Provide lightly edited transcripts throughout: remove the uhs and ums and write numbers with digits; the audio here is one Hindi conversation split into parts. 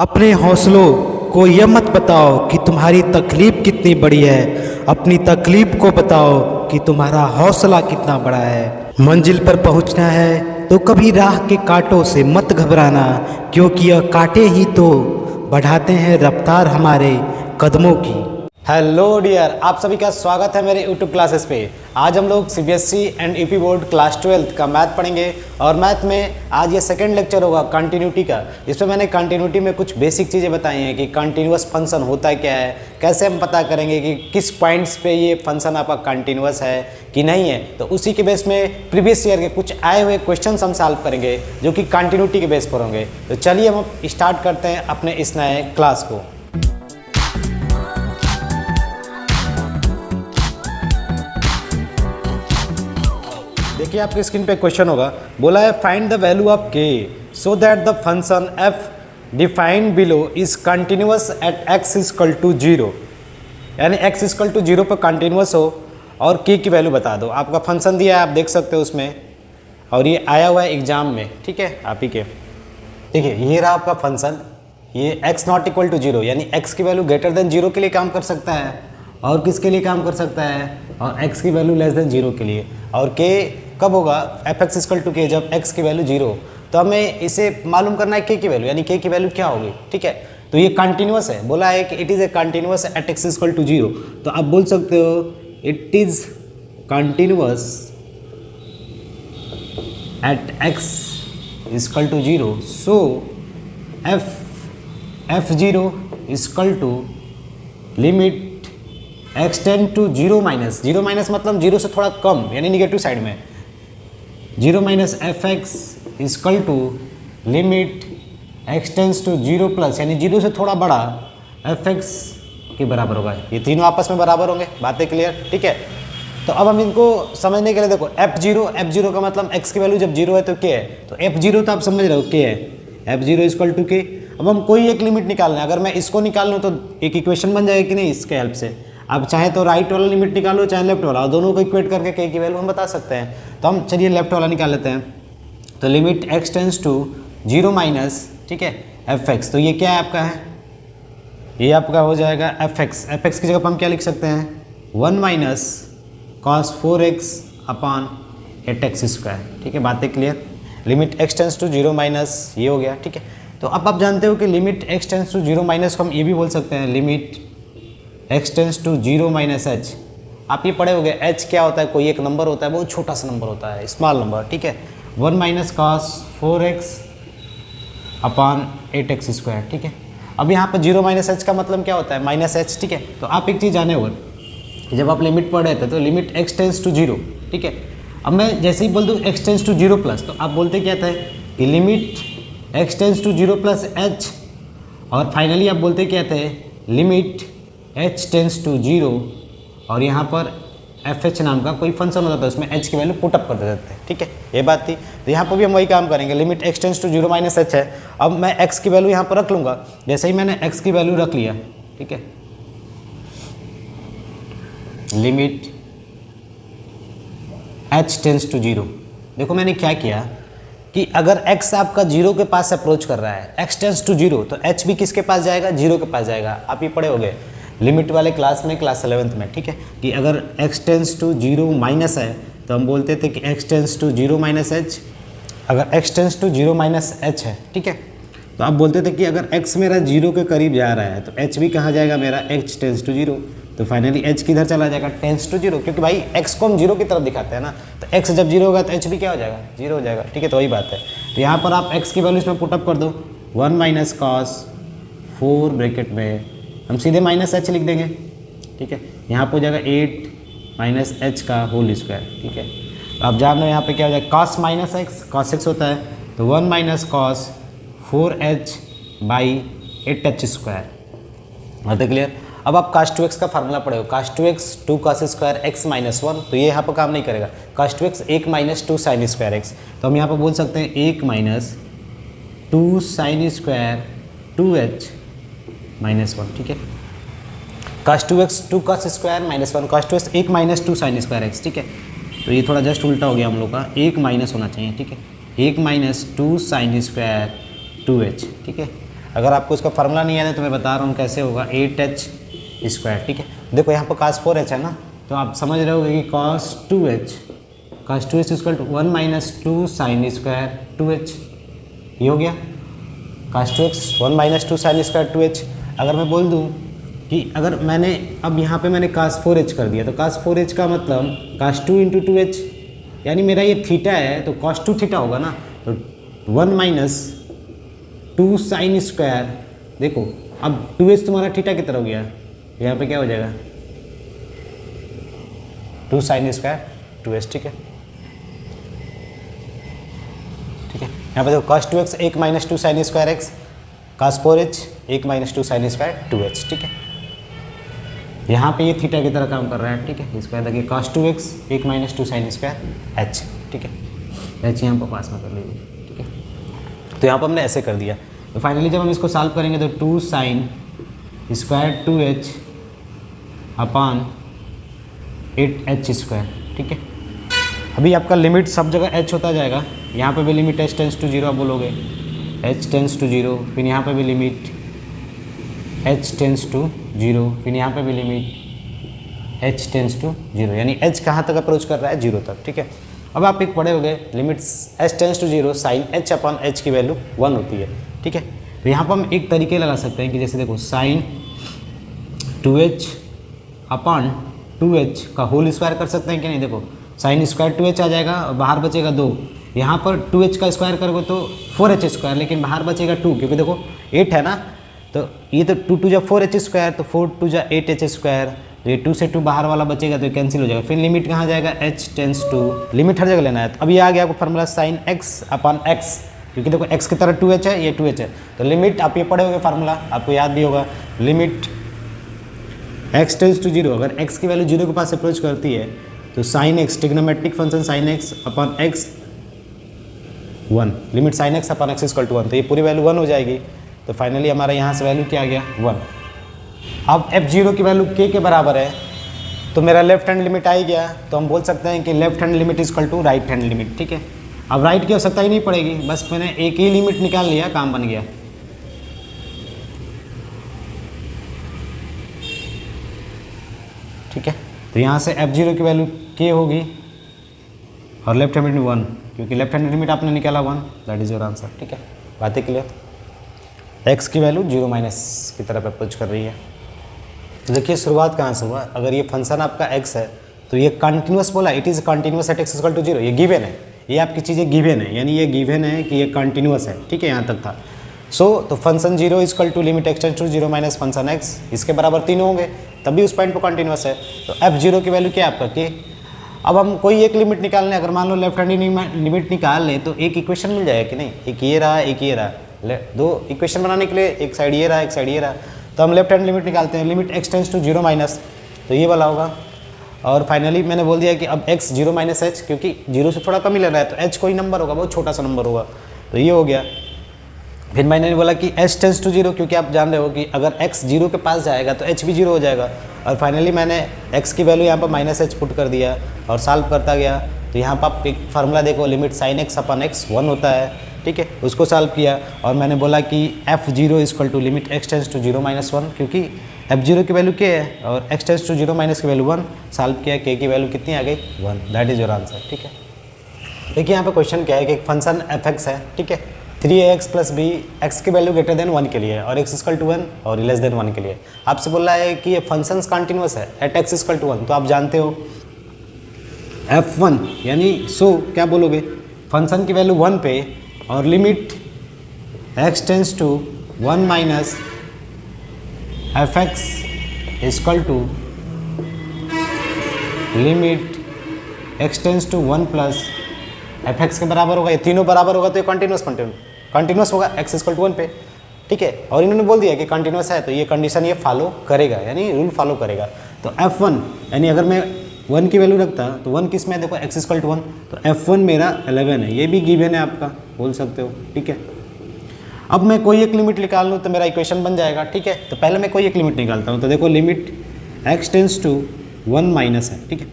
अपने हौसलों को यह मत बताओ कि तुम्हारी तकलीफ कितनी बड़ी है, अपनी तकलीफ को बताओ कि तुम्हारा हौसला कितना बड़ा है। मंजिल पर पहुंचना है तो कभी राह के कांटों से मत घबराना, क्योंकि यह कांटे ही तो बढ़ाते हैं रफ्तार हमारे कदमों की। हेलो डियर, आप सभी का स्वागत है मेरे यूट्यूब क्लासेस पे। आज हम लोग CBSE and UP board class 12 का मैथ पढ़ेंगे और मैथ में आज ये सेकंड लेक्चर होगा कंटिन्यूटी का। इसमें मैंने कंटिन्यूटी में कुछ बेसिक चीज़ें बताई हैं कि कंटिन्यूअस फंक्शन होता क्या है, कैसे हम पता करेंगे कि किस पॉइंट्स पे ये फंक्शन आपका कंटिन्यूअस है कि नहीं है। तो उसी के बेस में प्रीवियस ईयर के कुछ आए हुए क्वेश्चन हम सॉल्व करेंगे जो कि कंटिन्यूटी के बेस पर होंगे। तो चलिए हम स्टार्ट करते हैं अपने इस नए क्लास को। देखिए आपकी स्क्रीन पे क्वेश्चन होगा, बोला है find the value of K so that the function F defined below is continuous at x equal to 0, यानी एक्स इक्वल टू 0 पर कंटिन्यूअस हो और के की वैल्यू बता दो। आपका फंक्शन दिया है, आप देख सकते हो उसमें, और ये आया हुआ है एग्जाम में, ठीक है आप ही के। देखिए ये रहा आपका फंक्शन, ये एक्स नॉट इक्वल टू 0 यानी एक्स की वैल्यू ग्रेटर देन 0 के लिए काम कर सकता है, और किसके लिए काम कर सकता है, और एक्स की वैल्यू लेस देन 0 के लिए। और के कब होगा, एफ एक्स इक्वल टू के, जब एक्स की वैल्यू 0। तो हमें इसे मालूम करना है के की वैल्यू, यानी के की वैल्यू क्या होगी, ठीक है। तो ये कंटिन्यूअस है, बोला है कि it is a continuous at x equal to 0। तो आप बोल सकते हो it is continuous at x equal to 0, so F 0 equal to limit X tend to 0 minus, 0 minus मतलब 0 से थोड़ा कम यानी निगेटिव साइड में, 0 minus F X equal to limit x tends to 0 plus, यानी 0 से थोड़ा बड़ा एफ एक्स के बराबर होगा। ये तीनों आपस में बराबर होंगे, बातें क्लियर, ठीक है। तो अब हम इनको समझने के लिए देखो f0 का मतलब x की वैल्यू जब 0 है तो k है, तो f0 तो आप समझ रहे हो k है, f0 इक्वल टू k। अब हम कोई एक लिमिट निकालना है, अगर मैं इसको निकाल लूँ तो एक इक्वेशन बन जाएगी कि नहीं इसके हेल्प से। आप चाहे तो राइट वाला लिमिट निकालो चाहे लेफ्ट वाला, दोनों को इक्वेट करके के की वैल्यू हम बता सकते हैं। तो हम चलिए लेफ्ट वाला निकाल लेते हैं। तो limit x tends to 0 minus, ठीक है, एफ एक्स। तो ये क्या है आपका है, ये आपका हो जाएगा एफ एक्स की जगह पर हम क्या लिख सकते हैं, 1 minus cos 4x upon 8x square, ठीक है, बातें clear. Limit x tends to 0 minus ये हो गया, ठीक है। तो अब आप जानते हो कि limit x tends to 0 minus को हम ये भी बोल सकते हैं limit x tends to 0 minus H. आप ये पढ़े होगे एच क्या होता है, कोई एक नंबर होता है, बहुत छोटा सा नंबर होता है, स्मॉल नंबर, ठीक है। 1 minus cos 4x upon 8x square, ठीक है। अब यहाँ पर 0 माइनस एच का मतलब क्या होता है, माइनस एच, ठीक है। तो आप एक चीज़ जाने होगा, जब आप लिमिट पढ़ रहे थे तो लिमिट एक्स टेंस टू 0, ठीक है। अब मैं जैसे ही बोल दूँ एक्स टेंस टू 0 प्लस, तो आप बोलते क्या था कि limit x tends to 0 plus H, और फाइनली आप बोलते क्या थे लिमिट h टेंस टू 0, और यहाँ पर एफ एच नाम का कोई फंक्शन होता था, उसमें h की वैल्यू पुटअप कर देते हैं, ठीक है, ये बात थी। तो यहाँ पर भी हम वही काम करेंगे, limit x tends to 0 minus H है। अब मैं x की वैल्यू यहाँ पर रख लूँगा, जैसे ही मैंने x की वैल्यू रख लिया, ठीक है, लिमिट h टेंस टू 0। देखो मैंने क्या किया कि अगर x आपका 0 के पास अप्रोच कर रहा है, x टेंस टू 0, तो h भी किसके पास जाएगा, 0 के पास जाएगा। आप ये पढ़े होगे लिमिट वाले क्लास में, क्लास 11th में, ठीक है, कि अगर x टेंस टू 0 माइनस है तो हम बोलते थे कि x tends to 0 minus H. अगर x tends to 0 minus H है, ठीक है, तो आप बोलते थे कि अगर x मेरा 0 के करीब जा रहा है तो h भी कहाँ जाएगा मेरा, x टेंस टू 0। तो फाइनली h किधर चला जाएगा, टेंस टू 0, क्योंकि भाई x को हम 0 की तरफ दिखाते हैं ना, तो x जब 0 होगा तो h भी क्या हो जाएगा, 0 हो जाएगा, ठीक है। तो वही बात है। तो यहाँ पर आप x की वैल्यू इसमें पुटअप कर दो, 1 माइनस कॉस 4 ब्रैकेट में हम सीधे माइनस एच लिख देंगे, ठीक है। यहाँ पर हो जाएगा 8 माइनस एच का होल स्क्वायर, ठीक है। तो आप जान लो यहाँ पे क्या हो जाएगा, cos minus x, cos x होता है, तो 1 minus cos 4h by 8h square, बात क्लियर। अब आप cos 2x का फार्मूला पढ़े हो, cos 2x 2 cos square x minus 1, तो ये यहाँ पर काम नहीं करेगा। cos 2x 1 minus 2 sine square x, तो हम यहाँ पर बोल सकते हैं 1 minus 2 sine square 2h minus 1, ठीक है। cos 2x 2 cos square minus 1, cos 2x 1 minus 2 sine square x, ठीक है। तो ये थोड़ा जस्ट उल्टा हो गया हम लोग का, 1 माइनस होना चाहिए, ठीक है, 1 माइनस 2 साइन स्क्वायर 2h, ठीक है। अगर आपको इसका फार्मूला नहीं याद है तो मैं बता रहा हूँ कैसे होगा, 8h², ठीक है। देखो यहाँ पर cos 4h है ना, तो आप समझ रहे होगे कि cos 2h equal to 1 - 2 sin square 2h, ये हो गया cos 2x 1 - 2 sin square 2h। अगर मैं बोल दूँ कि अगर मैंने अब यहाँ पे मैंने cos 4h कर दिया, तो cos 4h का मतलब cos 2 × 2h, यानी मेरा ये थीटा है तो cos 2 थीटा होगा ना, तो 1 - 2 sin स्क्वायर, देखो अब 2h तुम्हारा थीटा की तरह हो गया, यहाँ पे क्या हो जाएगा 2 sin स्क्वायर 2h, ठीक है। ठीक है, यहाँ पे देखो cos 2x 1 - 2 sin square x, cos 4h 1 - 2 sin square 2h, ठीक है। यहाँ पे ये थीटा की तरह काम कर रहा है, ठीक है। इसका देखिए cos 2x 1 - 2 sin square h, ठीक है। h यहाँ पर पास में कर लीजिए, ठीक है। तो यहाँ पर हमने ऐसे कर दिया, तो फाइनली जब हम इसको सॉल्व करेंगे तो 2 sin स्क्वायर 2h अपान 8h², ठीक है। अभी आपका लिमिट सब जगह h होता जाएगा, यहाँ पे भी लिमिट h टेंस टू 0 आप बोलोगे, h टेंस टू 0, फिर यहाँ पे भी लिमिट h टेंस टू 0, फिर यहाँ पे भी लिमिट h टेंस टू 0, यानी h कहाँ तक अप्रोच कर रहा है 0 तक, ठीक है। अब आप एक पढ़े हो गए limits h tends to 0 sine h upon h की वैल्यू 1 होती है, ठीक है। तो यहाँ पर हम एक तरीके लगा सकते हैं कि जैसे देखो साइन 2h अपान 2h का होल स्क्वायर कर सकते हैं कि नहीं, देखो साइन स्क्वायर 2h आ जाएगा और बाहर बचेगा 2, यहाँ पर 2h का स्क्वायर करोगे तो 4h², लेकिन बाहर बचेगा 2, क्योंकि देखो 8 है ना, तो ये तो 2 × 4h², तो 4 × 8h², तो ये 2 से 2 बाहर वाला बचेगा तो कैंसिल हो जाएगा। फिर लिमिट कहाँ जाएगा h टेंस टू, लिमिट हर जगह लेना है। तो अब ये आ गया आपको formula sign x upon x, क्योंकि देखो x की तरह 2h है, ये 2h है, तो लिमिट आप ये पढ़े होगे फार्मूला, आपको याद भी होगा, लिमिट x टेंस टू 0, अगर x की वैल्यू 0 के पास अप्रोच करती है तो sine x trigonometric function sine x upon x 1, limit sine x upon x equal to 1, तो ये पूरी वैल्यू 1 हो जाएगी। तो फाइनली हमारा यहाँ से वैल्यू क्या आ गया 1। अब f0 की वैल्यू k के बराबर है, तो मेरा लेफ्ट हैंड लिमिट आ ही गया, तो हम बोल सकते हैं कि left hand limit equal to right hand limit, ठीक है। अब राइट की आवश्यकता ही नहीं पड़ेगी, बस मैंने एक ही लिमिट निकाल लिया, काम बन गया। ठीक है, तो यहाँ से f0 की वैल्यू k होगी और लेफ्ट हैंड लिमिट 1, क्योंकि लेफ्ट हैंड लिमिट आपने निकाला 1, दैट इज योर आंसर, ठीक है। बातें क्लियर। x की वैल्यू 0 की तरफ अप्रोच कर रही है। तो देखिए शुरुआत कहाँ से हुआ, अगर ये फंक्शन आपका x है तो ये कंटिन्यूस बोला, it is continuous at x equal to 0, ये गिवन है, ये आपकी चीज़ें गिवन है, यानी ये गिवन है कि ये कंटिन्यूस है, ठीक है, यहाँ तक था। तो function 0 equal to limit x tends to 0 minus function x, इसके बराबर 3 होंगे, तभी उस पॉइंट पर कंटिन्यूस है। तो f0 की वैल्यू क्या है आपका k। अब हम कोई एक लिमिट निकाल लें, अगर मान लो लेफ्ट हैंड लिमिट निकाल लें तो एक इक्वेशन मिल जाएगा कि नहीं, एक ये रहा एक ये रहा, दो इक्वेशन बनाने के लिए एक साइड ये रहा एक साइड ये रहा, तो हम लेफ्ट हैंड लिमिट निकालते हैं, limit x tends to 0 minus, तो ये वाला होगा। और फाइनली मैंने बोल दिया कि अब x 0 माइनस h, क्योंकि 0 से थोड़ा कम ही ले रहा है तो h कोई नंबर होगा, बहुत छोटा सा नंबर होगा, तो ये हो गया। फिर मैंने बोला कि h टेंस टू 0, क्योंकि आप जान रहे हो कि अगर x 0 के पास जाएगा तो h भी 0 हो जाएगा। और फाइनली मैंने x की वैल्यू यहाँ पर माइनस h पुट कर दिया और सॉल्व करता गया, तो यहाँ पर आप एक फार्मूला देखो, limit sine x upon x 1 होता है, ठीक है, उसको सॉल्व किया। और मैंने बोला कि f0 equal to limit x tends to 0 minus 1, क्योंकि f0 की वैल्यू k है और x टेंस टू 0 माइनस की वैल्यू 1, सॉल्व किया, k की वैल्यू कितनी आ गई 1, दैट इज योर आंसर, ठीक है। देखिए यहाँ पे क्वेश्चन क्या है कि एक फंक्शन fx है, ठीक है, 3ax प्लस b x की वैल्यू ग्रेटर देन 1 के लिए और x इक्वल टू 1 और लेस देन 1 के लिए। आपसे बोल रहा है कि ये फंक्शंस कंटिन्यूस है एट x इक्वल टू 1, तो आप जानते हो f1 यानी क्या बोलोगे, फंक्शन की वैल्यू 1 पे और limit x tends to 1 minus fx equal to limit x tends to 1 plus fx के बराबर होगा, ये तीनों बराबर होगा तो ये कंटिन्यूस होगा x इक्वल टू 1 पे, ठीक है। और इन्होंने बोल दिया कि कंटिन्यूस है तो ये कंडीशन ये फॉलो करेगा, यानी रूल फॉलो करेगा। तो f1 यानी अगर मैं 1 की वैल्यू रखता तो 1 किस में, देखो x इक्वल टू 1, तो f1 मेरा 11 है, ये भी गिवन है आपका, बोल सकते हो, ठीक है। अब मैं कोई एक लिमिट निकाल लूँ तो मेरा इक्वेशन बन जाएगा, ठीक है। तो पहले मैं कोई एक लिमिट निकालता हूँ, तो देखो limit x tends to 1 minus है, ठीक है,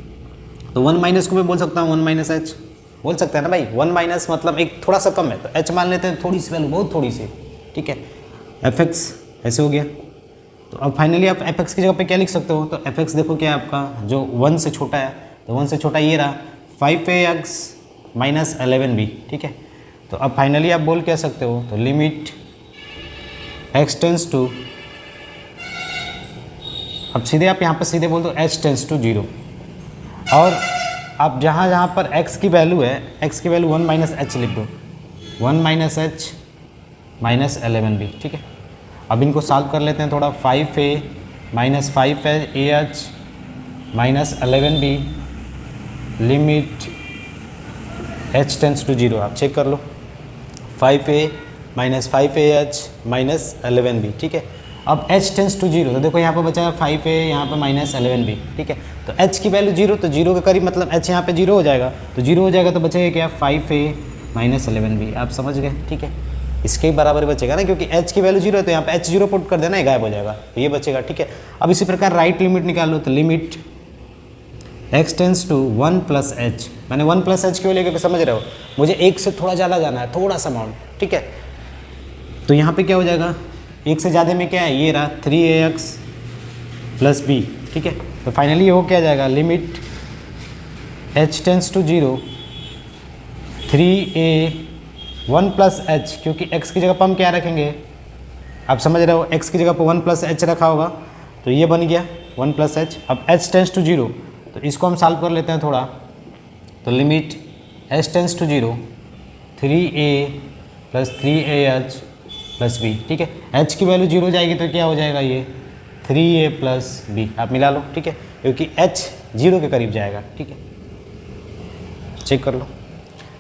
तो 1 माइनस को मैं बोल सकता हूँ 1 माइनस h, बोल सकते हैं ना भाई, 1 माइनस मतलब एक थोड़ा सा कम है, तो h मान लेते हैं, थोड़ी सी वैल्यू, बहुत थोड़ी सी, ठीक है। एफ एक्स ऐसे हो गया। तो अब फाइनली आप एफ एक्स की जगह पे क्या लिख सकते हो, तो एफ एक्स देखो क्या है आपका, जो 1 से छोटा है, तो 1 से छोटा ये रहा 5ax माइनस 11b, ठीक है। तो अब फाइनली आप बोल क्या सकते हो, तो लिमिट x टेंस टू, अब सीधे आप यहाँ पर सीधे बोल दो h टेंस टू 0, और आप जहाँ जहाँ पर x की वैल्यू है, x की वैल्यू 1 माइनस एच लिख दो, 1 माइनस एच माइनस 11b, ठीक है। अब इनको सॉल्व कर लेते हैं थोड़ा, 5a minus 5ah minus 11b limit h tends to 0, आप चेक कर लो, 5a minus 5ah minus 11b, ठीक है। अब h टेंस टू 0, तो देखो यहाँ पर बचा है 5a, यहाँ पर माइनस 11b, ठीक है। तो h की वैल्यू 0, तो 0 के करीब मतलब h यहाँ पे 0 हो जाएगा, तो 0 हो जाएगा तो बचेगा क्या, 5a माइनस 11b, आप समझ गए, ठीक है। इसके बराबर बचेगा ना, क्योंकि h की वैल्यू 0 है, तो यहाँ पे h 0 पुट कर देना, ये गायब हो जाएगा, तो ये बचेगा, ठीक है। अब इसी प्रकार राइट लिमिट निकाल लो, तो limit x tends to 1 plus h, मैंने 1 प्लस एच क्यों लेकर, समझ रहे हो, मुझे एक से थोड़ा ज़्यादा जाना है, थोड़ा सा अमाउंट, ठीक है। तो यहाँ पे क्या हो जाएगा, एक से ज़्यादा में क्या है, ये रहा 3ax प्लस b, ठीक है। तो फाइनली वो क्या जाएगा, limit h tends to 0 3a 1 plus h, क्योंकि x की जगह पर हम क्या रखेंगे, आप समझ रहे हो, x की जगह पर 1 प्लस एच रखा होगा, तो ये बन गया 1 प्लस एच। अब h टेंस टू 0, तो इसको हम सॉल्व कर लेते हैं थोड़ा, तो limit h tends to 0 3a plus 3ah plus b, ठीक है। h की वैल्यू 0 जाएगी तो क्या हो जाएगा, ये 3a प्लस b, आप मिला लो, ठीक है, क्योंकि h 0 के करीब जाएगा, ठीक है। चेक कर लो,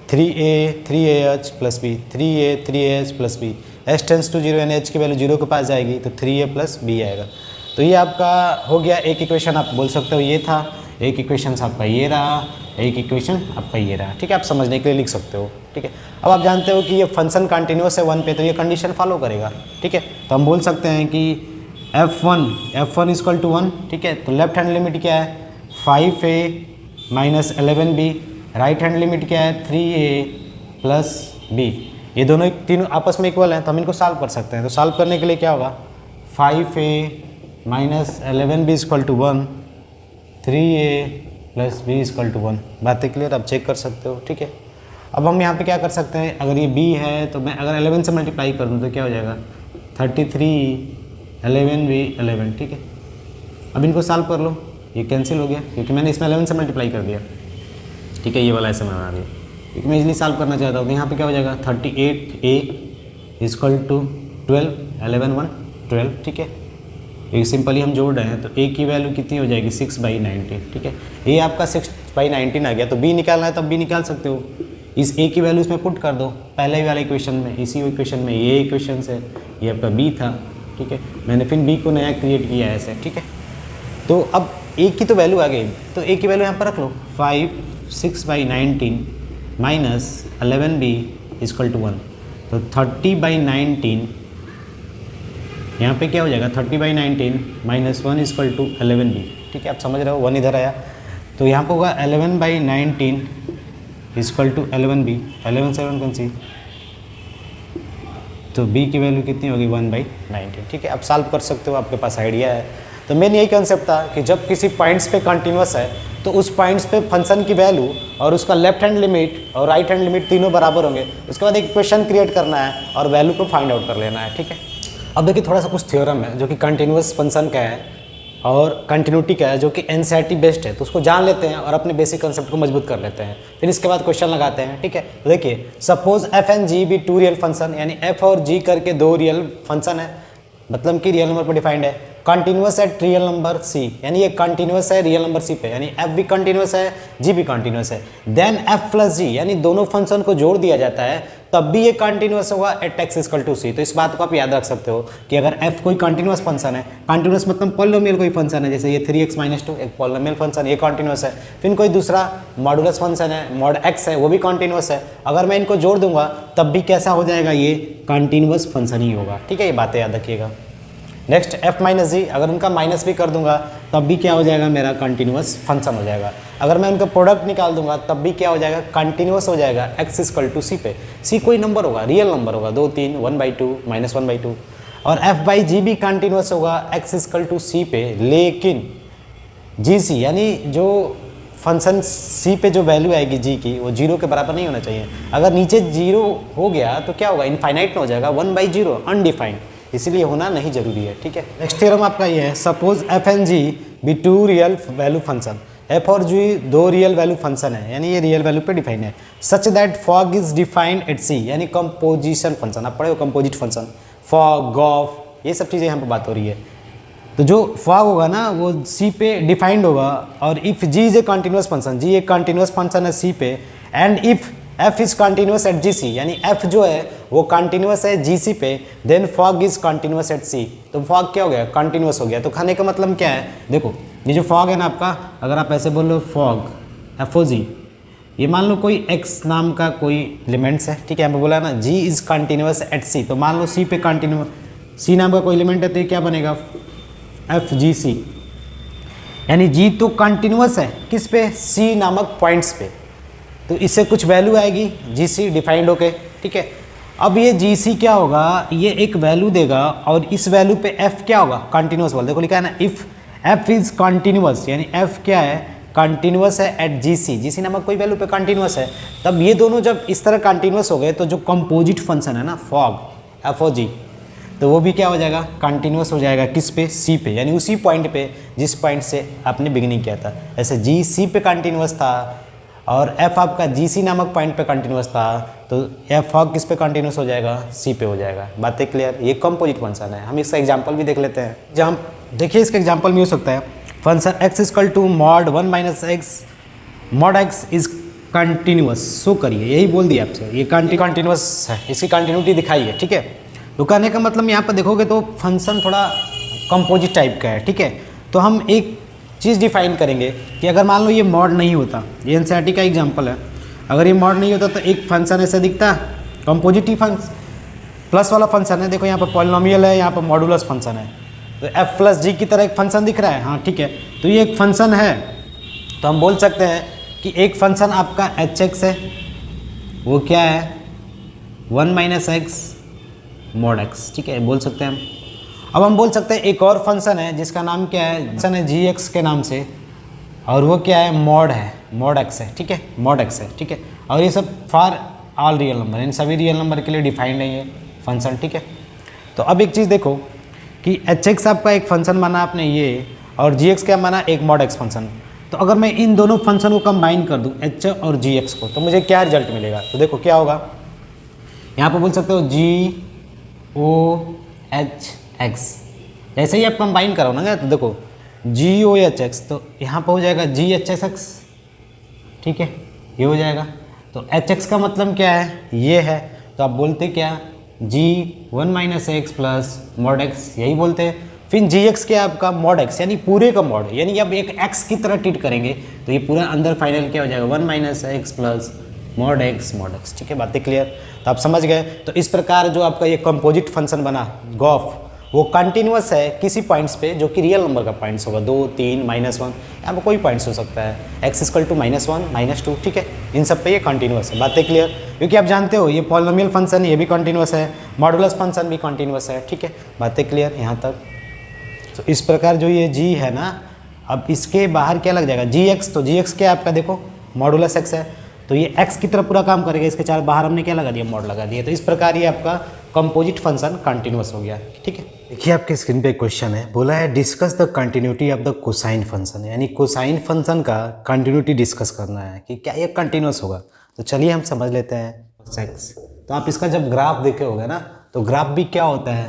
3a 3ah plus b, 3a 3ah plus b, h tends to 0 यानी h की वैल्यू 0 के पास जाएगी तो 3a प्लस b आएगा। तो ये आपका हो गया एक इक्वेशन, आप बोल सकते हो ये था, एक इक्वेशन आपका ये रहा, एक इक्वेशन आपका ये रहा, ठीक है। आप समझने के लिए लिख सकते हो, ठीक है। अब आप जानते हो कि ये फंक्शन कंटिन्यूस है 1 पे, तो ये कंडीशन फॉलो करेगा, ठीक है। तो हम बोल सकते हैं कि f1 इक्वल टू 1, ठीक है। तो लेफ्ट हैंड लिमिट क्या है, 5a minus 11b, right hand limit क्या है, 3a प्लस b, ये दोनों तीनों आपस में इक्वल हैं, तो हम इनको सॉल्व कर सकते हैं। तो सॉल्व करने के लिए क्या होगा, 5a minus 11b equal to 1, 3a plus b equal to 1, बातें क्लियर, आप चेक कर सकते हो, ठीक है। अब हम यहाँ पे क्या कर सकते हैं, अगर ये b है तो मैं अगर 11 से मल्टीप्लाई कर दूँ तो क्या हो जाएगा, 33 11b 11, ठीक है। अब इनको सॉल्व कर लो, ये कैंसिल हो गया क्योंकि मैंने इसमें 11 से मल्टीप्लाई कर दिया, ठीक है। ये वाला ऐसे बना दिया क्योंकि मैं इजली सॉल्व करना चाहता हूँ। तो यहाँ पे क्या हो जाएगा, 38a इक्वल टू 12, 11 1 12, ठीक है। ये सिंपली हम जोड़ रहे हैं, तो a की वैल्यू कितनी हो जाएगी, 6/19, ठीक है। a आपका 6/19 आ गया, तो b निकालना है तो अब b निकाल सकते हो, इस a की वैल्यू इसमें पुट कर दो, पहले वाले इक्वेशन में, इसी इक्वेशन में, ये इक्वेशन से ये आपका b था, ठीक है। मैंने फिर b को नया क्रिएट किया ऐसे, ठीक है। तो अब a की तो वैल्यू आ गई, तो a की वैल्यू यहाँ पर रख लो, 6/19 माइनस 11b इक्वल टू 1, तो 30/19 यहाँ पे क्या हो जाएगा, 30/19 माइनस 1 इक्वल टू 11b, ठीक है। आप समझ रहे हो, 1 इधर आया, तो यहाँ पर होगा 11/19 इक्वल टू 11b, 11 7 कौन सी, तो b की वैल्यू कितनी होगी, 1/19, ठीक है। आप सॉल्व कर सकते हो, आपके पास आइडिया है। तो मेन यही कंसेप्ट था कि जब किसी पॉइंट्स पे कंटिन्यूस है तो उस पॉइंट्स पे फंक्शन की वैल्यू और उसका लेफ्ट हैंड लिमिट और राइट हैंड लिमिट तीनों बराबर होंगे, उसके बाद एक इक्वेशन क्रिएट करना है और वैल्यू को फाइंड आउट कर लेना है, ठीक है। अब देखिए थोड़ा सा कुछ थ्योरम है जो कि कंटिन्यूस फंक्शन का है और कंटिन्यूटी का है, जो कि एनसीईआरटी बेस्ड है, तो उसको जान लेते हैं और अपने बेसिक कंसेप्ट को मजबूत कर लेते हैं, फिर इसके बाद क्वेश्चन लगाते हैं, ठीक है। तो देखिए suppose f and g be 2 real function, यानी एफ और जी करके 2 रियल फंक्शन है, मतलब कि रियल नंबर पर डिफाइंड है, continuous at real number c, यानी ये कंटिन्यूस है रियल नंबर सी पे, यानी एफ भी कंटिन्यूस है जी भी कंटिन्यूस है। देन एफ प्लस जी, यानी दोनों फंक्शन को जोड़ दिया जाता है, तब भी ये कंटिन्यूस होगा एट एक्स इक्वल टू सी। तो इस बात को आप याद रख सकते हो कि अगर एफ कोई कंटिन्यूस फंक्शन है, कंटिन्यूस मतलब पॉलिनोमियल कोई फंक्शन है, जैसे ये 3x - 2 एक पॉलिनोमियल फंक्शन, ये कंटिन्यूस है। फिर कोई दूसरा मॉडुलस फंक्शन है, मॉड एक्स है, वो भी कंटिन्यूस है, अगर मैं इनको जोड़ दूंगा तब भी कैसा हो जाएगा, ये कंटिन्यूस फंक्शन ही होगा, ठीक है। ये बातें याद रखिएगा। नेक्स्ट एफ माइनस जी, अगर उनका माइनस भी कर दूंगा तब भी क्या हो जाएगा, मेरा कंटिन्यूस फंक्शन हो जाएगा। अगर मैं उनका प्रोडक्ट निकाल दूंगा तब भी क्या हो जाएगा, कंटिन्यूस हो जाएगा एक्स इक्वल टू सी पे। सी कोई नंबर होगा, रियल नंबर होगा, 2 3 1/2 -1/2। और एफ बाई जी भी कंटिन्यूस होगा एक्स इक्वल टू सी पे, लेकिन जी सी यानी जो फंक्शन सी पे जो वैल्यू आएगी जी की वो जीरो के बराबर नहीं होना चाहिए। अगर नीचे जीरो हो गया तो क्या होगा, इनफाइनाइट में हो जाएगा, 1/0 अनडिफाइंड, इसीलिए होना नहीं जरूरी है। ठीक है, नेक्स्ट थ्योरम आपका ये है, suppose f and g be two real value function, f और जी दो रियल वैल्यू फंक्शन है, यानी ये रियल वैल्यू पे डिफाइन है, such that fog is defined at c, यानी कंपोजिशन फंक्शन, आप पढ़े हो कंपोजिट फंक्शन, फॉग गॉफ ये सब चीज़ें यहाँ पर बात हो रही है। तो जो फॉग होगा ना वो सी पे डिफाइंड होगा, और if g is a continuous function, g एक कंटिन्यूस फंक्शन है सी पे, and if f is continuous at g c, यानी एफ जो है वो कंटिन्यूस है जी सी पे, then fog is continuous at c, तो फॉग क्या हो गया, कंटिन्यूस हो गया। तो खाने का मतलब क्या है, देखो ये जो फॉग है ना आपका, अगर आप ऐसे बोल लो फॉग एफ ओ जी, ये मान लो कोई एक्स नाम का कोई एलिमेंट्स है, ठीक है, हमें बोला ना जी इज कंटिन्यूस एट सी, तो मान लो सी पे कंटिन्यूस, सी नाम का कोई एलिमेंट है तो ये क्या बनेगा, एफ जी सी, यानी जी तो कंटिन्यूस है किस पे, सी नामक पॉइंट्स पे, तो इससे कुछ वैल्यू आएगी जी सी डिफाइंड होके। ठीक है, अब ये जी सी क्या होगा, ये एक वैल्यू देगा और इस वैल्यू पे एफ क्या होगा, कंटिन्यूस बोल, देखो लिखा है ना, इफ़ एफ इज कंटिन्यूस, यानी एफ क्या है, कंटिन्यूस है एट जी सी नामक कोई वैल्यू पे कंटिन्यूस है, तब ये दोनों जब इस तरह कंटिन्यूस हो गए तो जो कंपोजिट फंक्शन है ना फॉग एफ ओ जी, तो वो भी क्या हो जाएगा, कंटिन्यूस हो जाएगा किस पे, सी पे, यानी उसी पॉइंट पे जिस पॉइंट से आपने बिगिनिंग किया था। ऐसे जी सी पे कंटिन्यूस था और एफ आपका जी सी नामक पॉइंट पे कंटिन्यूस था, तो एफ फॉग किस पे कंटिन्यूस हो जाएगा, सी पे हो जाएगा। बातें क्लियर, ये कंपोजिट फंक्शन है। हम इसका एग्जांपल भी देख लेते हैं, जहाँ देखिए इसका एग्जांपल भी हो सकता है, function x equal to mod 1 minus x mod x is continuous, show करिए, यही बोल दिया आपसे, ये कंटिन्यूस है, इसकी कंटिन्यूटी दिखाइए। ठीक है, तो कहने का मतलब यहाँ पर देखोगे तो फंक्शन थोड़ा कंपोजिट टाइप का है। ठीक है, तो हम एक चीज़ डिफाइन करेंगे कि अगर मान लो ये मॉड नहीं होता, ये एनसीईआरटी का एग्जांपल है, अगर ये मॉड नहीं होता तो एक फंक्शन ऐसा दिखता, कंपोजिटिव फंक्शन प्लस वाला फंक्शन है, देखो यहाँ पर पॉलिनोमियल है, यहाँ पर मॉडुलस फंक्शन है, तो एफ प्लस जी की तरह एक फंक्शन दिख रहा है। हाँ ठीक है, तो ये एक फंक्शन है, तो हम बोल सकते हैं कि एक फंक्शन आपका एच एक्स है, वो क्या है, 1 माइनस एक्स मॉड एक्स। ठीक है, बोल सकते हैं हम। अब हम बोल सकते हैं एक और फंक्शन है जिसका नाम क्या है, फंक्शन है जी एक्स के नाम से, और वो क्या है, मॉड है, मॉड एक्स है। ठीक है, मॉड एक्स है। ठीक है, और ये सब फॉर ऑल रियल नंबर, इन सभी रियल नंबर के लिए डिफाइंड है ये फंक्शन। ठीक है, तो अब एक चीज़ देखो कि एच एक्स आपका एक फंक्शन माना आपने ये, और जी एक्स क्या माना, एक मॉड एक्स फंक्शन। तो अगर मैं इन दोनों फंक्शन को कंबाइन कर दूँ एच और जी एक्स को, तो मुझे क्या रिजल्ट मिलेगा, तो देखो क्या होगा, यहाँ पर बोल सकते हो जी ओ एच एक्स, जैसे ही आप कंबाइन करो ना तो देखो जी ओ एच एक्स, तो यहाँ पर हो जाएगा जी एच एस एक्स। ठीक है, ये हो जाएगा, तो एच एक्स का मतलब क्या है, ये है, तो आप बोलते क्या, जी 1 minus x plus mod x, यही बोलते हैं। फिर जी एक्स क्या है आपका, मॉड एक्स, यानी पूरे का मॉड, यानी अब एक एक्स की तरह ट्रीट करेंगे तो ये पूरा अंदर फाइनल क्या हो जाएगा, 1 minus x plus mod x mod x. ठीक है, बातें क्लियर, तो आप समझ गए। तो इस प्रकार जो आपका ये कंपोजिट फंक्शन बना गॉफ, वो कंटिन्यूस है किसी पॉइंट्स पे जो कि रियल नंबर का पॉइंट्स होगा, 2 3 -1, यहाँ पर कोई पॉइंट्स हो सकता है, एक्स इक्वल टू -1 -2। ठीक है, इन सब पे ये कंटिन्यूस है। बातें क्लियर, क्योंकि आप जानते हो ये पॉलिनोमियल फंक्शन ये भी कंटिन्यूस है, मॉडुलस फंक्शन भी कंटिन्यूस है। ठीक है, बातें क्लियर यहाँ तक। तो इस प्रकार जो ये जी है ना, अब इसके बाहर क्या लग जाएगा, जी एक्स, तो जी एक्स क्या आपका देखो मॉडुलस एक्स है, तो ये x की तरफ पूरा काम करेगा, इसके चार बाहर हमने क्या लगा दिया, मॉड लगा दिया, तो इस प्रकार ये आपका कंपोजिट फंक्शन कंटिन्यूस हो गया। ठीक है, देखिए आपके स्क्रीन पे एक क्वेश्चन है, बोला है discuss the continuity of the cosine function, यानी कोसाइन फंक्शन का कंटिन्यूटी डिस्कस करना है कि क्या ये कंटिन्यूस होगा। तो चलिए हम समझ लेते हैं सेक्स। तो आप इसका जब ग्राफ देखे होगे ना, तो ग्राफ भी क्या होता है,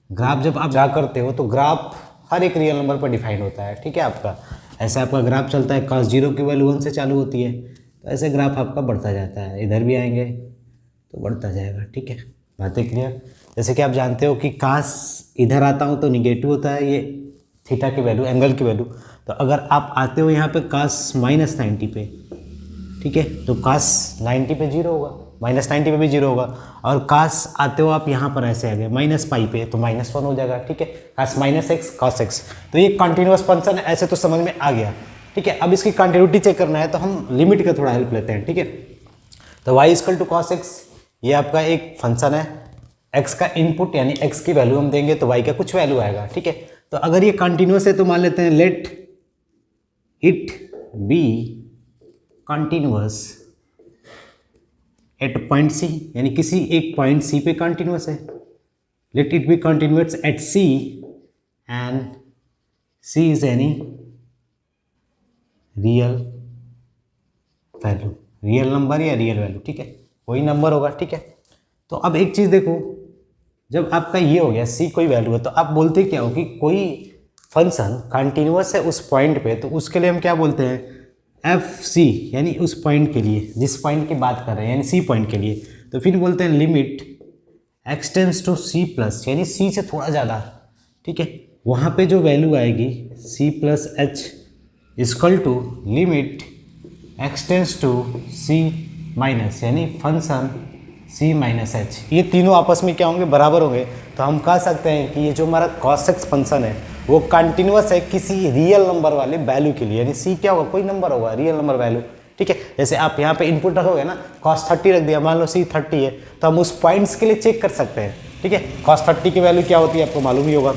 ग्राफ जब आप ड्रा करते हो तो ग्राफ हर एक रियल नंबर पर डिफाइन होता है। ठीक है, आपका ऐसा आपका ग्राफ चलता है, cos 0 की वैल्यू 1 से चालू होती है, तो ऐसे ग्राफ आपका बढ़ता जाता है, इधर भी आएंगे तो बढ़ता जाएगा। ठीक है, बातें क्लियर। जैसे कि आप जानते हो कि काश इधर आता हूँ तो निगेटिव होता है ये थीटा की वैल्यू, एंगल की वैल्यू, तो अगर आप आते हो यहाँ पे काश -90 पे, ठीक है, तो काश 90 पे 0 होगा, -90 पे भी 0 होगा, और काश आते हो आप यहाँ पर ऐसे आ गए -π पे, तो -1 हो जाएगा। ठीक है, काश -x cos x, तो ये कंटिन्यूस फंक्शन है, ऐसे तो समझ में आ गया। ठीक है, अब इसकी कंटिन्यूटी चेक करना है तो हम लिमिट का थोड़ा हेल्प लेते हैं। ठीक है, तो y = cos x, ये आपका एक फंक्शन है x का इनपुट यानी x की वैल्यू हम देंगे तो y का कुछ वैल्यू आएगा, ठीक है। तो अगर ये कंटिन्यूस है तो मान लेते हैं let it be continuous at point c, यानी किसी एक पॉइंट सी पे कंटिन्यूस है। Let it be continuous at c and c is any real value, real number या रियल वैल्यू, ठीक है, कोई नंबर होगा, ठीक है। तो अब एक चीज़ देखो, जब आपका ये हो गया सी कोई वैल्यू है तो आप बोलते क्या हो कि कोई फंक्शन कंटिन्यूस है उस पॉइंट पे, तो उसके लिए हम क्या बोलते हैं एफ सी, यानी उस पॉइंट के लिए जिस पॉइंट की बात कर रहे हैं यानी सी पॉइंट के लिए। तो फिर बोलते हैं limit x tends to c plus, यानी सी से थोड़ा ज़्यादा, ठीक है, वहाँ पे जो वैल्यू आएगी c plus h equal to limit x tends to c minus, यानी फंक्शन सी माइनस एच। ये तीनों आपस में क्या होंगे, बराबर होंगे। तो हम कह सकते हैं कि ये जो हमारा cos x फंक्शन है वो कंटिन्यूस है किसी रियल नंबर वाले वैल्यू के लिए, यानी सी क्या होगा, कोई नंबर होगा, रियल नंबर वैल्यू, ठीक है। जैसे आप यहाँ पे इनपुट रखोगे ना, cos 30 रख दिया, मान लो सी 30 है, तो हम उस पॉइंट्स के लिए चेक कर सकते हैं, ठीक है। cos 30 की वैल्यू क्या होती है आपको मालूम ही होगा,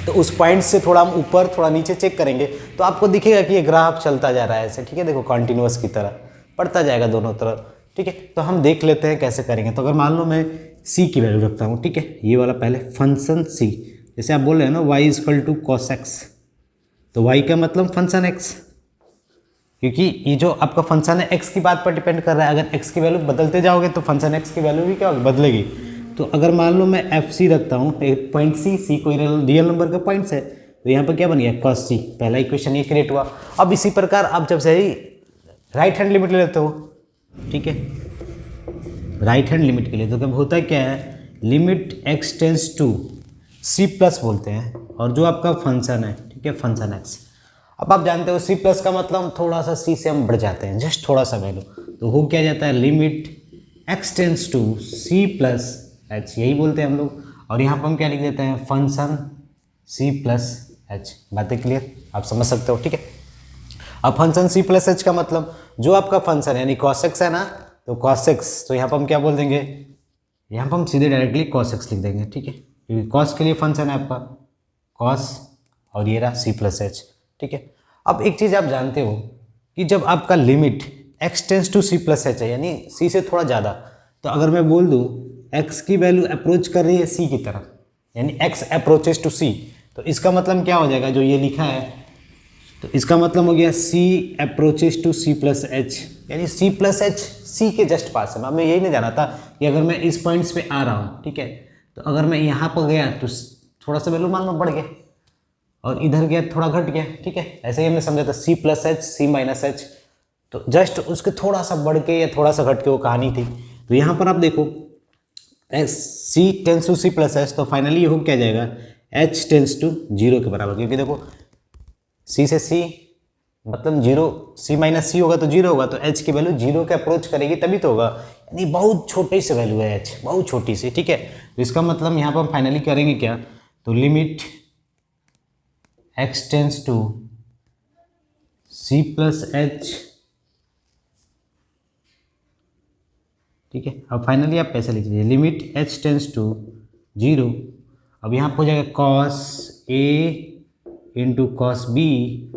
तो उस पॉइंट से थोड़ा हम ऊपर थोड़ा नीचे चेक करेंगे तो आपको दिखेगा कि ये ग्राफ चलता जा रहा है ऐसे, ठीक है, देखो कंटिन्यूस की तरह बढ़ता जाएगा दोनों तरफ, ठीक है। तो हम देख लेते हैं कैसे करेंगे। तो अगर मान लो मैं सी की वैल्यू रखता हूँ, ठीक है, ये वाला पहले फंक्शन सी, जैसे आप बोल रहे हैं ना y equal to cos x, तो वाई का मतलब फंक्शन एक्स, क्योंकि ये जो आपका फंक्शन है एक्स की बात पर डिपेंड कर रहा है। अगर एक्स की वैल्यू बदलते जाओगे तो फंक्शन एक्स की वैल्यू भी क्या होगी, बदलेगी। तो अगर मान लो मैं एफ सी रखता हूँ, एक पॉइंट सी कोई रियल नंबर का पॉइंट्स है, तो यहाँ पर क्या बन गया कॉस सी, पहला इक्वेशन ये क्रिएट हुआ। अब इसी प्रकार आप जब से राइट हैंड लिमिट ले लेते हो, ठीक है, राइट हैंड लिमिट के लिए तो कब होता है क्या है, limit x tends to c plus बोलते हैं, और जो आपका फंक्शन है, ठीक है, फंक्शन एक्स। अब आप जानते हो सी प्लस का मतलब थोड़ा सा सी से हम बढ़ जाते हैं, जस्ट थोड़ा सा वैल्यू, तो हो क्या जाता है limit x tends to c plus h, यही बोलते हैं हम लोग। और यहाँ पर हम क्या लिख देते हैं फंक्शन सी प्लस एच। बातें क्लियर, आप समझ सकते हो, ठीक है। अब फंक्शन सी प्लस एच का मतलब जो आपका फंक्शन यानी cos x है ना, तो cos x, तो यहाँ पर हम क्या बोल देंगे, यहाँ पर हम सीधे डायरेक्टली cos x लिख देंगे, ठीक है, क्योंकि cos के लिए फंक्शन है आपका cos और ये रहा c प्लस एच, ठीक है। अब एक चीज़ आप जानते हो कि जब आपका limit x tends to c plus h है, यानी c से थोड़ा ज़्यादा, तो अगर मैं बोल दूँ x की वैल्यू अप्रोच कर रही है c की तरफ, यानी x अप्रोचेस टू c, तो इसका मतलब क्या हो जाएगा, जो ये लिखा है तो इसका मतलब हो गया c approaches to c plus h, यानी c प्लस एच c के जस्ट पास है। मैं यही नहीं जाना था कि अगर मैं इस पॉइंट्स पे आ रहा हूँ, ठीक है, तो अगर मैं यहाँ पर गया तो थोड़ा सा वैल्यू मान लो बढ़ गया और इधर गया थोड़ा घट गया, ठीक है, ऐसे ही हमने समझा था c plus h c minus h, तो जस्ट उसके थोड़ा सा बढ़ के या थोड़ा सा घट के वो कहानी थी। तो यहाँ पर आप देखो c tends to c plus h, तो फाइनली हो क्या जाएगा h टेंस टू 0 के बराबर, क्योंकि देखो c से c मतलब 0, c माइनस सी होगा तो 0 होगा, तो h की वैल्यू 0 के अप्रोच करेगी तभी तो होगा, यानी बहुत छोटी सी वैल्यू है h, बहुत छोटी सी, ठीक है। तो इसका मतलब यहाँ पर हम फाइनली करेंगे क्या, तो limit x tends to c plus h, ठीक है। अब फाइनली आप कैसे लिख लीजिए लिमिट h टेंस टू 0, अब यहाँ पर हो जाएगा cos a into cos b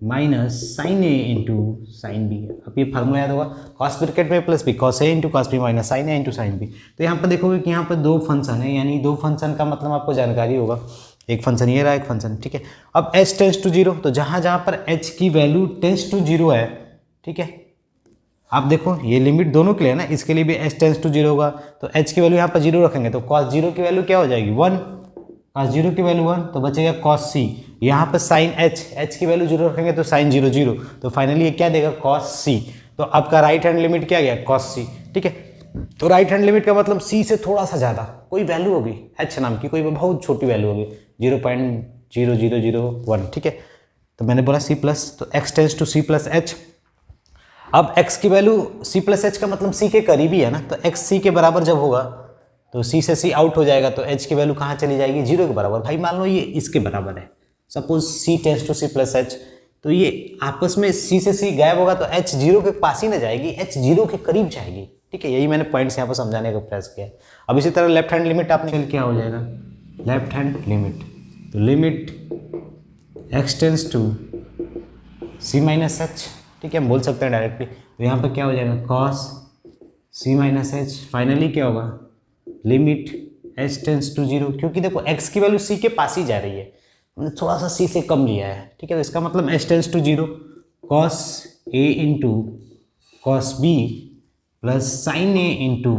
minus sine a into sine b. अब ये फार्मूला याद होगा, कॉस ब्रैकेट में plus b, cos a into cos b minus sine a into sine b. तो यहाँ पर देखोगे कि यहाँ पर दो फंक्शन है, यानी दो फंक्शन का मतलब आपको जानकारी होगा, एक फंक्शन ये रहा एक फंक्शन, ठीक है। अब h टेंस टू 0, तो जहाँ जहाँ पर h की वैल्यू टेंस टू 0 है, ठीक है, आप देखो ये लिमिट दोनों के लिए है ना, इसके लिए भी h टेंस टू 0 होगा, तो h की वैल्यू यहाँ पर 0 रखेंगे तो cos 0 की वैल्यू क्या हो जाएगी 1, cos 0 की वैल्यू 1, तो बचेगा cos c, यहाँ पर साइन h की वैल्यू 0 रखेंगे तो साइन 0 0, तो फाइनली ये क्या देगा cos c। तो आपका राइट हैंड लिमिट क्या गया cos c, ठीक है। तो राइट हैंड लिमिट का मतलब c से थोड़ा सा ज़्यादा कोई वैल्यू होगी h नाम की, कोई बहुत छोटी वैल्यू होगी 0.0001, ठीक है। तो मैंने बोला c प्लस, तो x tends to c plus h. अब x की वैल्यू c प्लस एच का मतलब c के करीबी है ना, तो x c के बराबर जब होगा तो c से c आउट हो जाएगा, तो h की वैल्यू कहाँ चली जाएगी 0 के बराबर। भाई मान लो ये इसके बराबर है, suppose c tends to c plus h, तो ये आपस में c से c गायब होगा तो h 0 के पास ही ना जाएगी, h 0 के करीब जाएगी, ठीक है, यही मैंने पॉइंट्स यहाँ पर समझाने का प्रयास किया है। अब इसी तरह लेफ्ट हैंड लिमिट आपने क्या हो जाएगा, लेफ्ट हैंड लिमिट, तो limit x tends to c minus h, ठीक है, हम बोल सकते हैं डायरेक्टली। तो यहाँ पर क्या हो जाएगा cos c minus H, finally क्या होगा लिमिट h टेंस टू 0, क्योंकि देखो x की वैल्यू c के पास ही जा रही है, हमने थोड़ा सा c से कम लिया है, ठीक है, तो इसका मतलब h tends to 0 cos a into cos b plus sine a into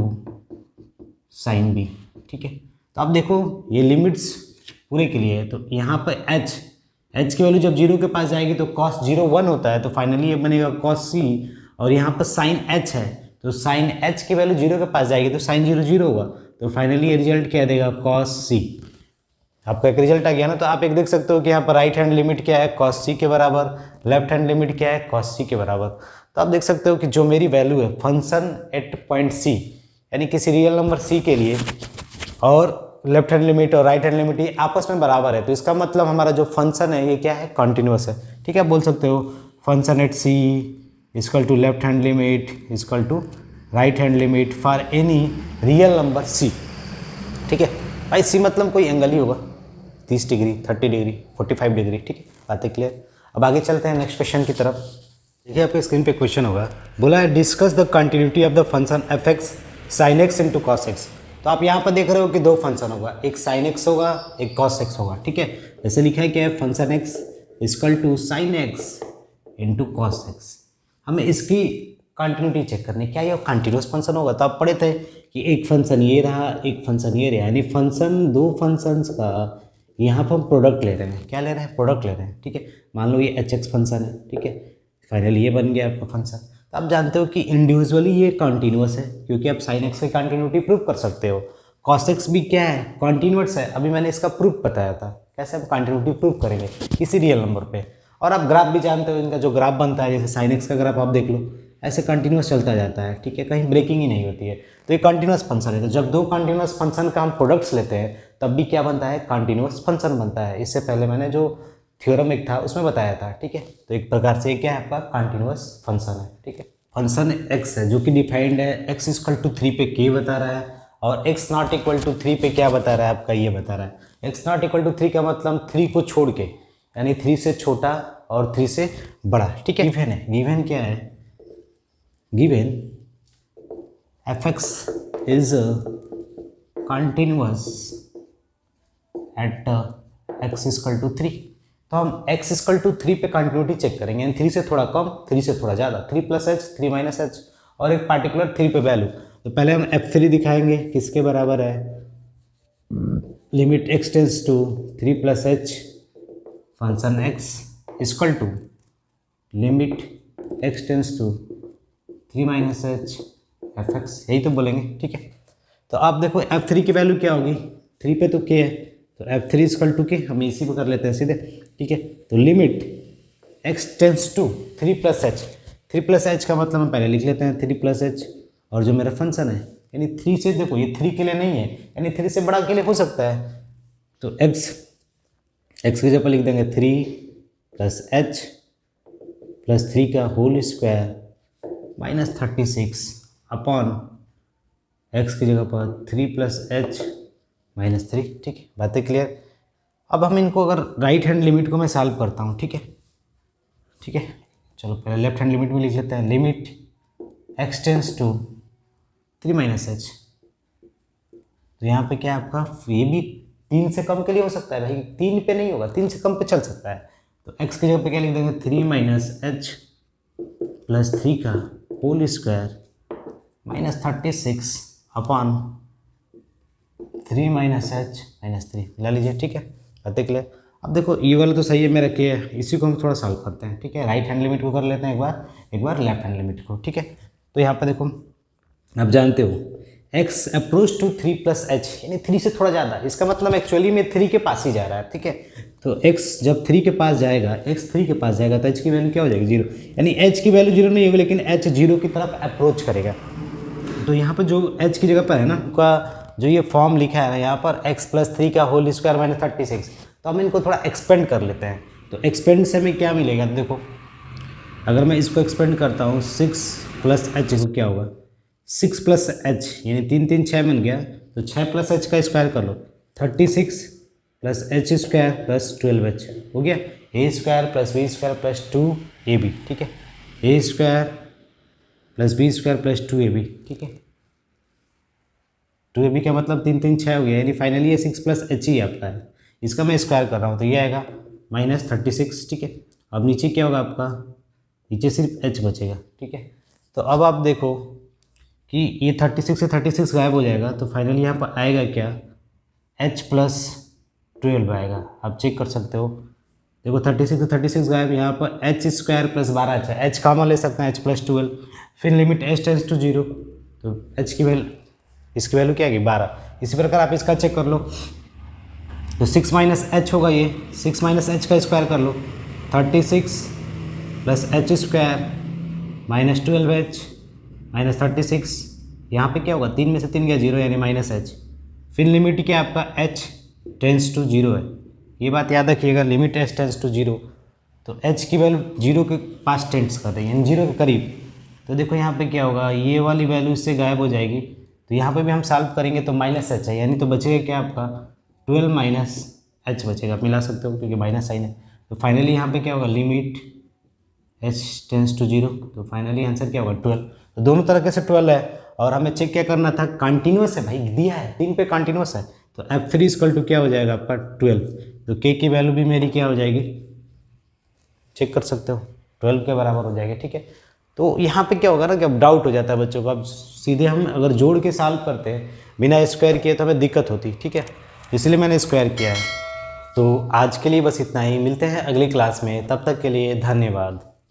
sine b, ठीक है। तो अब देखो ये लिमिट्स पूरे के लिए है, तो यहाँ पर h की वैल्यू जब 0 के पास जाएगी तो cos 0 1 होता है, तो फाइनली ये बनेगा cos c, और यहाँ पर साइन h है, तो साइन h की वैल्यू 0 के पास जाएगी तो साइन 0 0 होगा, तो फाइनली ये रिजल्ट क्या देगा cos c। आपका एक रिजल्ट आ गया ना। तो आप एक देख सकते हो कि यहाँ पर राइट हैंड लिमिट क्या है cos c के बराबर, लेफ्ट हैंड लिमिट क्या है cos c के बराबर। तो आप देख सकते हो कि जो मेरी वैल्यू है फंक्शन एट पॉइंट c, यानी किसी रियल नंबर c के लिए, और लेफ्ट हैंड लिमिट और राइट हैंड लिमिट ये आपस में बराबर है, तो इसका मतलब हमारा जो फंक्शन है ये क्या है, कॉन्टिन्यूस है, ठीक है। आप बोल सकते हो function at c equal to left hand limit equal to right hand limit for any real number c, ठीक है भाई। c मतलब कोई एंगल ही होगा, 30 डिग्री, 30 डिग्री, 45 डिग्री, ठीक है, बातें क्लियर। अब आगे चलते हैं नेक्स्ट क्वेश्चन की तरफ। देखिए आपके स्क्रीन पे क्वेश्चन होगा, बोला है discuss the continuity of the function F x sign x into cos x. तो आप यहाँ पर देख रहे हो कि दो फंक्शन होगा, एक साइन एक्स होगा, एक कॉस एक्स होगा, ठीक है। जैसे लिखा है क्या है, function x equal to sine x into cos x. हमें इसकी कंटिन्यूटी चेक करनी, क्या ये कंटिन्यूस फंक्शन होगा। तो आप पढ़े थे कि एक फंक्शन ये रहा, एक फंक्शन ये रहा, यानी फंक्शन दो फंक्शंस का यहाँ पर हम प्रोडक्ट ले रहे हैं, क्या ले रहे हैं, प्रोडक्ट ले रहे हैं, ठीक है। मान लो ये एच एक्स फंक्शन है, ठीक है, फाइनली ये बन गया आपका फंक्शन। तो आप जानते हो कि इंडिविजुअली ये कॉन्टिन्यूस है, क्योंकि आप साइन एक्स की कंटिन्यूटी प्रूव कर सकते हो। कॉस एक्स भी क्या है, कॉन्टिन्यूस है, अभी मैंने इसका प्रूफ बताया था, कैसे हम कंटिन्यूटी प्रूव करेंगे किसी रियल नंबर पे। और आप ग्राफ भी जानते हो, इनका जो ग्राफ बनता है, जैसे साइन एक्स का ग्राफ आप देख लो, ऐसे कंटिन्यूस चलता जाता है, ठीक है, कहीं ब्रेकिंग ही नहीं होती है। तो ये कंटिन्यूस फंक्शन है। तो जब दो कंटिन्यूस फंक्शन का हम प्रोडक्ट्स लेते हैं तब भी क्या बनता है, कंटिन्यूस फंक्शन बनता है। इससे पहले मैंने जो थ्योरम एक था उसमें बताया था, ठीक है। तो एक प्रकार से क्या है, आपका कंटिन्यूस फंक्शन है, ठीक है। फंक्शन एक्स है जो कि डिफाइंड है एक्स इक्वल टू 3 पे के बता रहा है, और एक्स नॉट इक्वल टू 3 पे क्या बता रहा है, आपका ये बता रहा है एक्स नॉट इक्वल टू 3 का मतलब 3 को छोड़ के, यानी 3 से छोटा और 3 से बड़ा, ठीक है। गिवन है, गिवन क्या है, given f x is continuous at x equal to 3। तो हम x इक्वल टू 3 पे कंटिन्यूटी चेक करेंगे, यानी 3 से थोड़ा कम, 3 से थोड़ा ज़्यादा, 3 प्लस एच, 3 माइनस एच, और एक पार्टिकुलर 3 पे वैल्यू। तो पहले हम f3 दिखाएंगे, किसके बराबर है, limit x tends to 3 plus h function x equal to limit x tends to 3 minus h f x, यही तो बोलेंगे, ठीक है। तो आप देखो f3 की वैल्यू क्या होगी, 3 पे तो k है, तो f3 इक्वल टू के हम इसी पे कर लेते हैं सीधे, ठीक है। तो limit x tends to 3 plus h, 3 plus h का मतलब हम पहले लिख लेते हैं 3 प्लस एच, और जो मेरा फंक्शन है यानी 3 से, देखो ये 3 के लिए नहीं है, यानी 3 से बड़ा के लिए हो सकता है, तो x की जगह लिख देंगे 3 प्लस एच प्लस 3 का whole square minus 36 upon x की जगह पर 3 प्लस एच माइनस 3, ठीक है, बातें क्लियर। अब हम इनको अगर राइट हैंड लिमिट को मैं सॉल्व करता हूँ, ठीक है, ठीक है, चलो पहले लेफ्ट हैंड लिमिट में लिख लेते हैं, limit x tends to 3 minus h. तो यहाँ पे क्या है आपका, ये भी 3 से कम के लिए हो सकता है भाई, 3 पे नहीं होगा, 3 से कम पे चल सकता है। तो x की जगह पे क्या लिख देंगे 3 माइनस एच प्लस 3 का whole square minus 36 upon 3 minus h minus 3 ला लीजिए, ठीक है, बातें क्लियर। अब देखो ये वाला तो सही है मेरा के, इसी को हम थोड़ा सॉल्व करते हैं, ठीक है। राइट हैंड लिमिट को कर लेते हैं एक बार लेफ्ट हैंड लिमिट को, ठीक है। तो यहाँ पर देखो आप जानते हो x approach to 3 plus h, यानी 3 से थोड़ा ज़्यादा, इसका मतलब एक्चुअली में 3 के पास ही जा रहा है, ठीक है। तो x जब 3 के पास जाएगा, x 3 के पास जाएगा तो h की वैल्यू क्या हो जाएगी 0, यानी h की वैल्यू 0 नहीं होगी, लेकिन h 0 की तरफ अप्रोच करेगा। तो यहाँ पर जो h की जगह पर है ना, उनका जो ये फॉर्म लिखा है यहाँ पर x प्लस 3 का होल स्क्वायर माइनस 36, तो हम इनको थोड़ा एक्सपेंड कर लेते हैं। तो एक्सपेंड से हमें क्या मिलेगा, देखो अगर मैं इसको एक्सपेंड करता हूँ 6 प्लस एच को क्या होगा 6 प्लस एच यानी 3 3 6 बन गया, तो 6 प्लस एच का स्क्वायर कर लो, 36 plus h square plus 12h हो गया, a square plus b square plus 2ab, ठीक है, a square plus b square plus 2ab, ठीक है, 2ab का मतलब 3 3 6 हो गया, यानी फाइनली ये 6 प्लस एच ही आपका है, इसका मैं स्क्वायर कर रहा हूँ तो ये आएगा -36, ठीक है। अब नीचे क्या होगा आपका, नीचे सिर्फ h बचेगा, ठीक है। तो अब आप देखो कि ये 36 से 36 गायब हो जाएगा, तो फाइनली यहाँ पर आएगा क्या, h प्लस 12 आएगा, आप चेक कर सकते हो। देखो 36 से 36 गायब, यहाँ पर एच स्क्वायर प्लस 12 अच्छा, एच कॉमन ले सकते हैं, h प्लस 12, फिर लिमिट h टेंड्स टू 0, तो h की वैल्यू, इसकी वैल्यू क्या आएगी 12। इसी प्रकार आप इसका चेक कर लो, तो 6 माइनस एच होगा, ये 6 माइनस एच का स्क्वायर कर लो, 36 plus h square minus 12h minus 36, यहाँ पे क्या होगा, 3 में से 3 गया 0 यानी माइनस एच, फिर लिमिट क्या आपका h टेंड्स टू 0 है, ये बात याद रखिएगा, लिमिट h टेंड्स टू 0, तो h की वैल्यू 0 के पास टेंड्स कर रही है यानी 0 के करीब। तो देखो यहाँ पे क्या होगा, ये वाली वैल्यू इससे गायब हो जाएगी, तो यहाँ पे भी हम सॉल्व करेंगे तो माइनस एच है, यानी तो बचेगा क्या आपका 12 माइनस एच बचेगा, आप मिला सकते हो क्योंकि माइनस साइन है। तो फाइनली यहाँ पे क्या होगा, लिमिट h टेंड्स टू 0, तो फाइनली आंसर क्या होगा 12। तो दोनों तरीके से 12 है, और हमें चेक क्या करना था, कंटिन्यूस है भाई, दिया है 3 पे कंटिन्यूस है, तो f3 इक्वल टू क्या हो जाएगा आपका 12, तो k की वैल्यू भी मेरी क्या हो जाएगी, चेक कर सकते हो 12 के बराबर हो जाएगी, ठीक है। तो यहाँ पे क्या होगा ना कि अब डाउट हो जाता है बच्चों को, अब सीधे हम अगर जोड़ के सॉल्व करते हैं बिना स्क्वायर किए तो हमें दिक्कत होती, ठीक है, इसलिए मैंने स्क्वायर किया है। तो आज के लिए बस इतना ही, मिलते हैं अगली क्लास में, तब तक के लिए धन्यवाद।